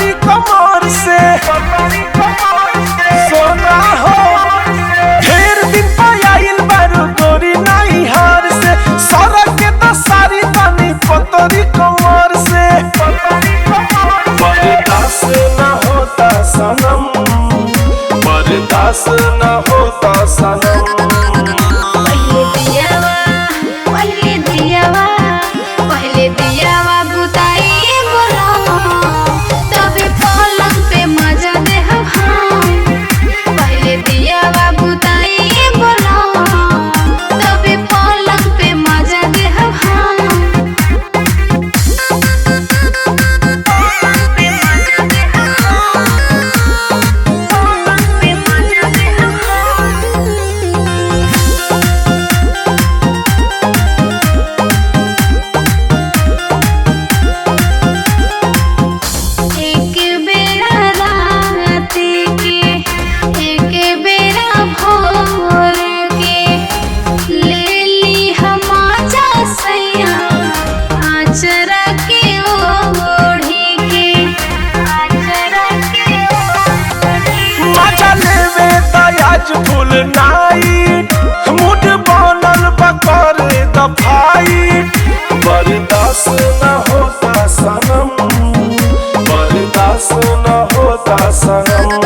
पतरी कमर से सोना हो। ढेर दिन पर आइल बारू गोरी नाई हार से, सड़क के तो सारी तनी पतरी कमर से। बर्दाश्त न होता सनम, बर्दाश्त न होता सनम। फुल नाइट मूड बनल बकर दफाई। बर्दाश्त न होता सनम, बर्दाश्त न होता सनम।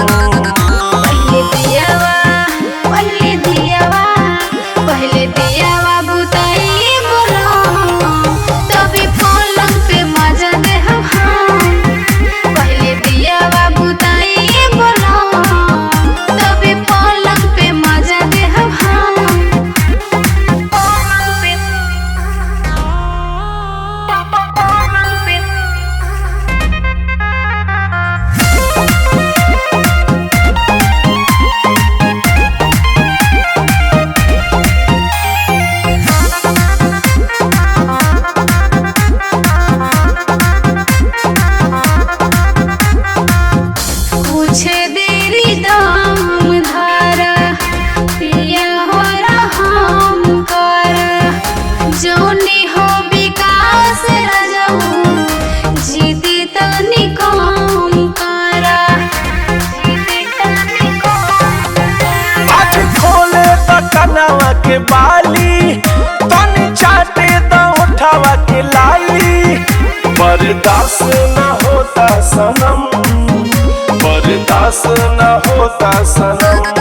के बाली तनी चाटे द उठावा के लाली। बर्दाश्त न होता सनम, बर्दाश्त न होता सनम।